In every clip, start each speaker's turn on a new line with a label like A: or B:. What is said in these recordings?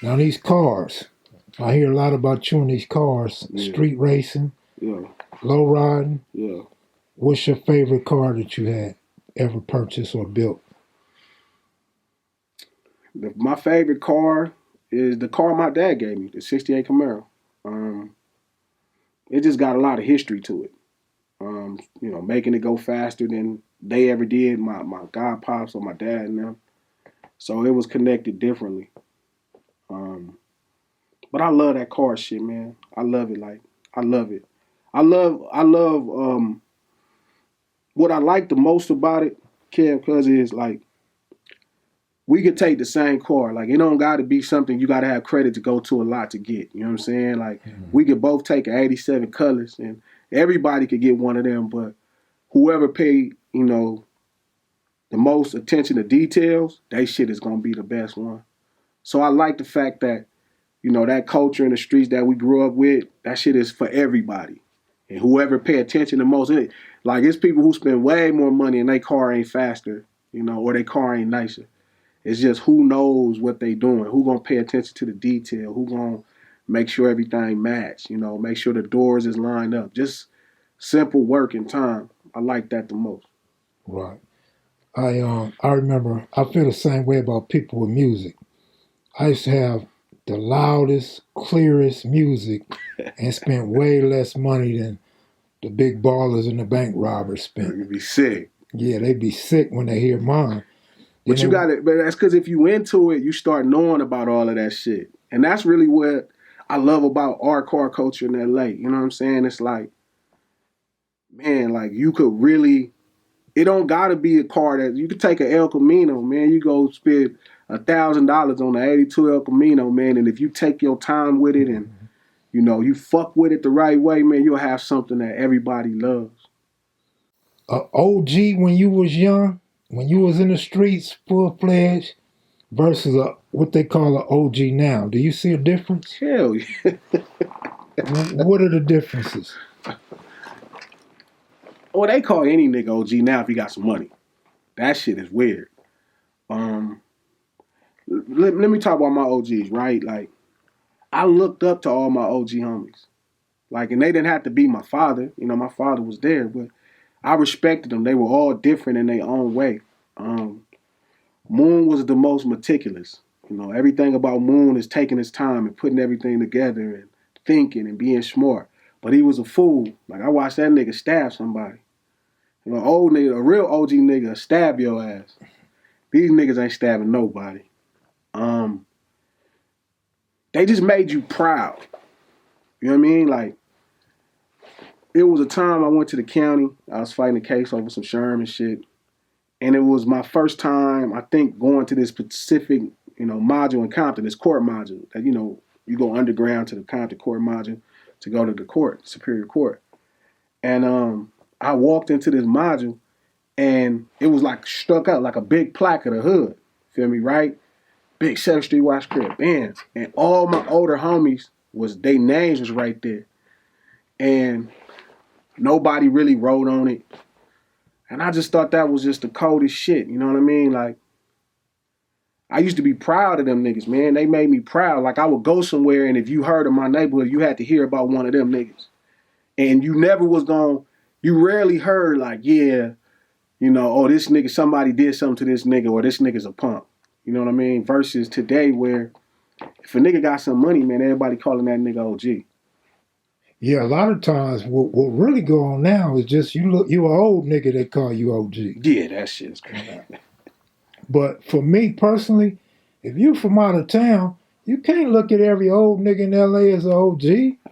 A: Now these cars, I hear a lot about you in these cars,
B: Yeah.
A: street racing,
B: Yeah.
A: low riding.
B: Yeah.
A: What's your favorite car that you had ever purchased or built?
B: My favorite car is the car my dad gave me, the '68 Camaro. It just got a lot of history to it. Making it go faster than they ever did, my god pops or my dad and them. So it was connected differently. But I love that car shit, man. I love it. I love it. I love what I like the most about it, Kev, because is like we could take the same car. Like it don't gotta be something you gotta have credit to go to a lot to get. You know what I'm saying? Like we could both take an 87 colors and everybody could get one of them, but whoever paid, the most attention to details, that shit is gonna be the best one. So I like the fact that, that culture in the streets that we grew up with, that shit is for everybody. And whoever pay attention the most, it's people who spend way more money and their car ain't faster, or their car ain't nicer. It's just who knows what they doing, who gonna pay attention to the detail, who gonna make sure everything match, make sure the doors is lined up. Just simple work and time. I like that the most.
A: Right. I remember I feel the same way about people with music. I used to have the loudest, clearest music and spent way less money than the big ballers and the bank robbers spent.
B: You'd be sick.
A: Yeah, they'd be sick when they hear mine.
B: But but that's because if you into it, you start knowing about all of that shit. And that's really what I love about our car culture in LA. You know what I'm saying? It's like, man, like you could really, it don't gotta be a car that, you could take an El Camino, man. You go spend $1,000 on the 82 El Camino, man. And if you take your time with it and, you fuck with it the right way, man, you'll have something that everybody loves.
A: OG when you was young, when you was in the streets full-fledged versus what they call an OG now. Do you see a difference?
B: Hell yeah.
A: What are the differences?
B: Well, they call any nigga OG now if he got some money. That shit is weird. Let me talk about my OGs, right? Like, I looked up to all my OG homies. Like, and they didn't have to be my father. My father was there, but I respected them. They were all different in their own way. Moon was the most meticulous. Everything about Moon is taking his time and putting everything together and thinking and being smart. But he was a fool. Like, I watched that nigga stab somebody. Old nigga, a real OG nigga, stab your ass. These niggas ain't stabbing nobody. They just made you proud. You know what I mean? Like, it was a time I went to the county. I was fighting a case over some Sherman shit. And it was my first time, I think, going to this specific, module in Compton, this court module. That, you go underground to the Compton court module to go to the court, Superior Court. And I walked into this module and it was like stuck out like a big plaque of the hood. Feel me, right? Big 7th Street Watch Crib, bands. And all my older homies, their names was right there. And nobody really wrote on it. And I just thought that was just the coldest shit, you know what I mean? Like, I used to be proud of them niggas, man. They made me proud. Like, I would go somewhere, and if you heard of my neighborhood, you had to hear about one of them niggas. And you rarely heard, like, yeah, oh, this nigga, somebody did something to this nigga, or this nigga's a punk. You know what I mean? Versus today where if a nigga got some money, man, everybody calling that nigga OG.
A: Yeah, a lot of times what really go on now is just you an old nigga, they call you OG.
B: Yeah, that shit is crazy.
A: But for me personally, if you from out of town, you can't look at every old nigga in LA as an OG.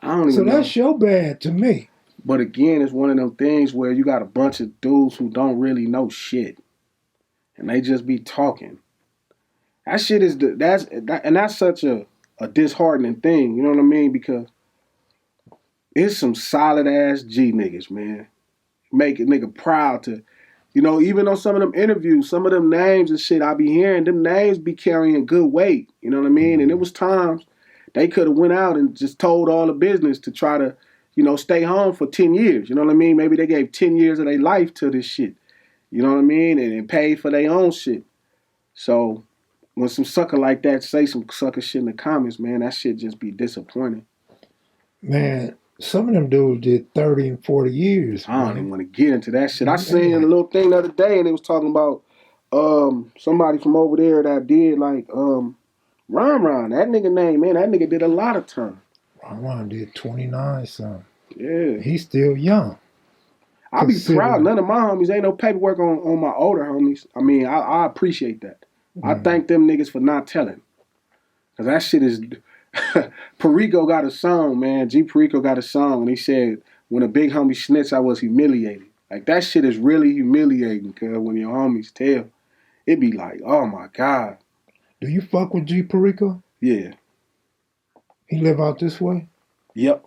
B: I don't even
A: so
B: know.
A: That's your bad to me.
B: But again, it's one of them things where you got a bunch of dudes who don't really know shit. And they just be talking. That shit is that's such a disheartening thing, you know what I mean? Because it's some solid ass G niggas, man. Make a nigga proud to, even on some of them interviews, some of them names and shit I be hearing, them names be carrying good weight, you know what I mean? And it was times they could have went out and just told all the business to try to, stay home for 10 years, you know what I mean? Maybe they gave 10 years of their life to this shit, you know what I mean? And paid for their own shit. So when some sucker like that say some sucker shit in the comments, man, that shit just be disappointing.
A: Man, some of them dudes did 30 and 40 years.
B: I don't even want to get into that shit. I seen a little thing the other day, and it was talking about somebody from over there that did like Ron. That nigga name, man, that nigga did a lot of time.
A: Ron did 29 something.
B: Yeah.
A: He's still young.
B: I be proud. None of my homies, ain't no paperwork on my older homies. I mean, I appreciate that. I thank them niggas for not telling. Cause that shit is Perico got a song, man. G Perico got a song, and he said, when a big homie snitched, I was humiliated. Like, that shit is really humiliating, cause when your homies tell, it be like, oh my God.
A: Do you fuck with G Perico?
B: Yeah.
A: He live out this way?
B: Yep.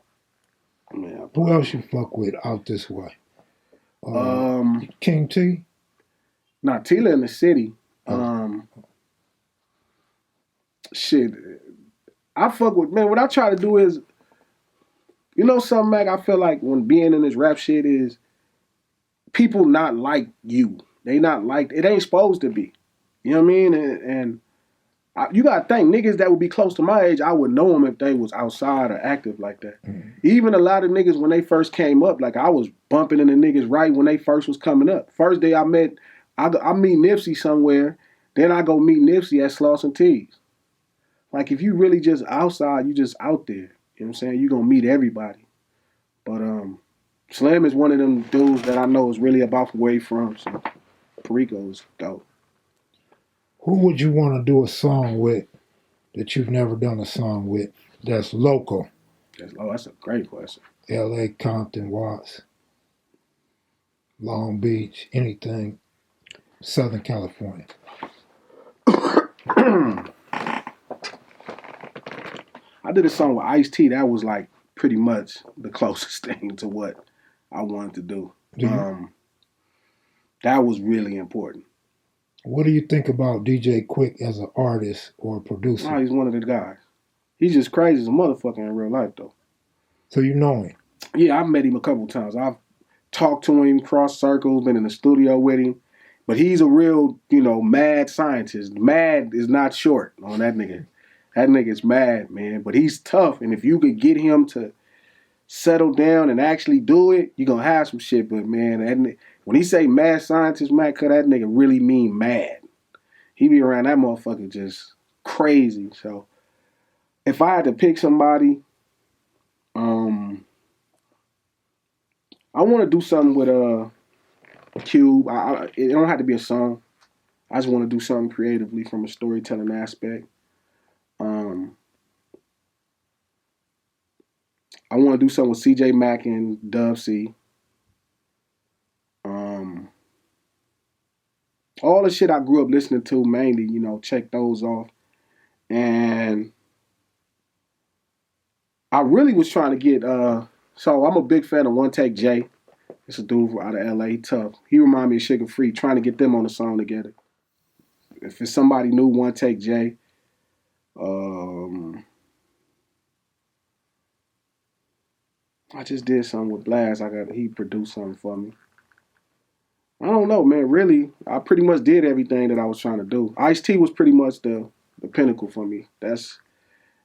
B: Man,
A: who else you fuck with out this way? King T?
B: Nah, T live in the city. Shit. I fuck with, man, what I try to do is, you know something, Mac? I feel like when being in this rap shit is people not like you. They not like, it ain't supposed to be. You know what I mean? And you gotta think, niggas that would be close to my age, I would know them if they was outside or active like that. Mm-hmm. Even a lot of niggas, when they first came up, like I was bumping into niggas right when they first was coming up. First day I meet Nipsey somewhere, then I go meet Nipsey at Slauson T's. Like, if you really just outside, you just out there. You know what I'm saying? You gonna meet everybody. But Slim is one of them dudes that I know is really about where he from. So Perico is dope.
A: Who would you want to do a song with that you've never done a song with that's local?
B: That's a great question.
A: L.A., Compton, Watts, Long Beach, anything, Southern California.
B: I did a song with Ice-T. That was like pretty much the closest thing to what I wanted to do. That was really important.
A: What do you think about DJ Quick as an artist or a producer?
B: Oh, he's one of the guys. He's just crazy as a motherfucker in real life, though.
A: So you know him? Yeah,
B: I've met him a couple times. I've talked to him, crossed circles, been in the studio with him. But he's a real, mad scientist. Mad is not short on that nigga. That nigga's mad, man. But he's tough. And if you could get him to settle down and actually do it, you're going to have some shit. But, man, when he say mad scientist, man, cause that nigga really mean mad. He be around that motherfucker just crazy. So, if I had to pick somebody, I want to do something with Cube. It don't have to be a song. I just want to do something creatively from a storytelling aspect. I want to do something with CJ Mac and Dub C. All the shit I grew up listening to, mainly, check those off. And I really was trying to get, so I'm a big fan of One Take Jay. It's a dude out of LA, he tough. He remind me of Sugar Free, trying to get them on the song together. If it's somebody new, One Take Jay. I just did something with Blast. He produced something for me. I don't know, man. Really, I pretty much did everything that I was trying to do. Ice-T was pretty much the pinnacle for me.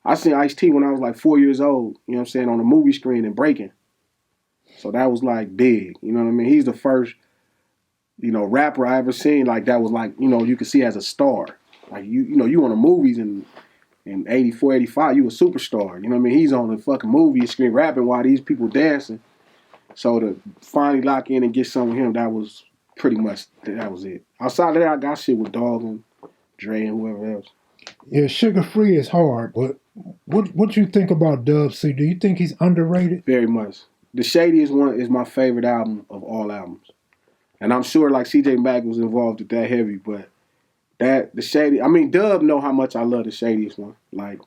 B: I seen Ice-T when I was like 4 years old, you know what I'm saying, on the movie screen and breaking. So that was like big, you know what I mean? He's the first, rapper I ever seen like that was like, you could see as a star. Like you on the movies in 84, 85, you a superstar. You know what I mean? He's on the fucking movie screen rapping while these people dancing. So to finally lock in and get some with him, that was pretty much, that was it. Outside of that, I got shit with Dog and Dre and whoever else.
A: Yeah, Sugar Free is hard, but what you think about Dub C? Do you think he's underrated?
B: Very much. The Shadiest one is my favorite album of all albums. And I'm sure like CJ Mac was involved with that heavy, but Dub know how much I love the Shadiest one. Like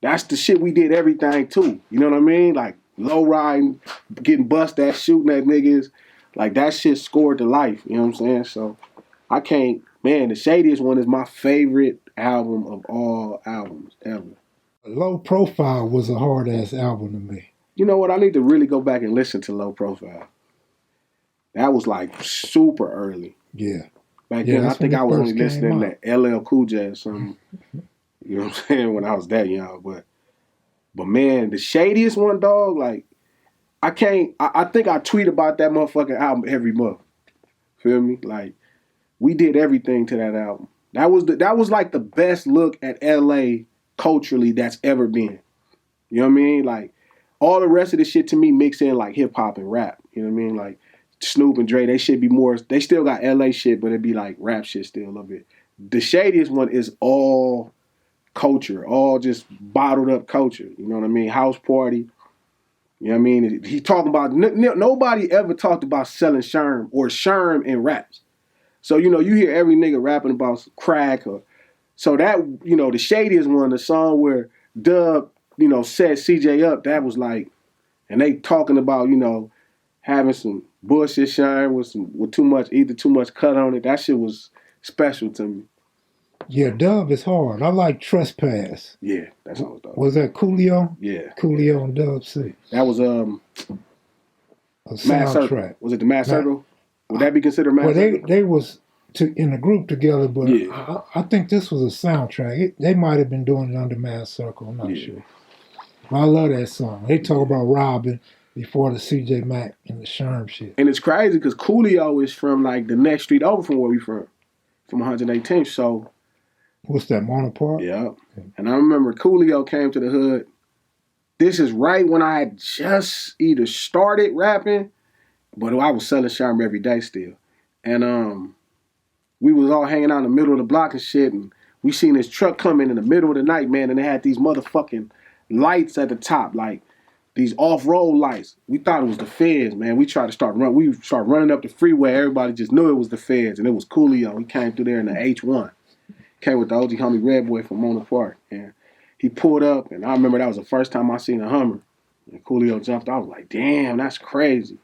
B: that's the shit we did everything to. You know what I mean? Like low riding, getting bust at, shooting at niggas. Like that shit scored to life. You know what I'm saying? So the Shadiest one is my favorite album of all albums ever.
A: Low Profile was a hard ass album to me.
B: You know what? I need to really go back and listen to Low Profile. That was like super early.
A: Yeah.
B: Back
A: Yeah,
B: then, I
A: that's when
B: think
A: it
B: I was
A: first
B: only
A: came
B: listening
A: out.
B: to LL Cool J or something. You know what I'm saying? When I was that young, but man, the shadiest one, dog. Like I can't. I think I tweet about that motherfucking album every month. Feel me? Like we did everything to that album. That was like the best look at LA culturally that's ever been. You know what I mean? Like all the rest of the shit to me mix in like hip hop and rap. You know what I mean? Like Snoop and Dre, they should be more. They still got LA shit, but it'd be like rap shit still a little bit. The shadiest one is all culture, all just bottled up culture. You know what I mean? House party. You know what I mean? He talking about nobody ever talked about selling sherm or sherm in raps. So you know you hear every nigga rapping about crack or so that you know the shadiest one, the song where Dub set CJ up. That was like, and they talking about having some bullshit sherm with too much either too much cut on it. That shit was special to me.
A: Yeah, Dub is hard. I like Trespass.
B: Yeah, that song was dope.
A: Was that Coolio?
B: Yeah,
A: Coolio and Dub C.
B: that was
A: A
B: Mad Circle.
A: soundtrack.
B: Was it the Mad Circle? Would that be considered Mad
A: Well,
B: Circle?
A: they was in a group together, but
B: Yeah.
A: I think this was a soundtrack. They might have been doing it under Mad Circle. I'm not sure. But I love that song. They talk about robbing before the CJ Mac and the Sherm shit.
B: And it's crazy because Coolio is from like the next street over from where we from 118th. So
A: What's that, Mona Park?
B: yeah. And I remember Coolio came to the hood. This is right when I had just either started rapping, but I was selling Sherm every day still. And we was all hanging out in the middle of the block and shit, and we seen this truck coming in the middle of the night, man, and they had these motherfucking lights at the top, like these off-road lights. We thought it was the feds, man. We started running up the freeway. Everybody just knew it was the feds, and it was Coolio. He came through there in the H1. Came with the OG homie Red Boy from Mona Park, and he pulled up, and I remember that was the first time I seen a Hummer. And Coolio jumped. I was like, damn, that's crazy.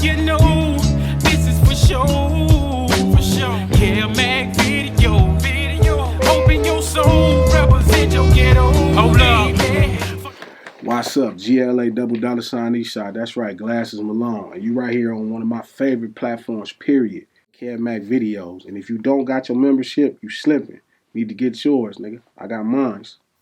C: You know, this is for sure. Kev Mac video. Open your soul, represent your ghetto. Hold up.
B: What's up? GLA double dollar sign Eastside. That's right, Glasses Malone. And you right here on one of my favorite platforms, period. Kev Mac videos. And if you don't got your membership, you slipping. Need to get yours, nigga. I got mine.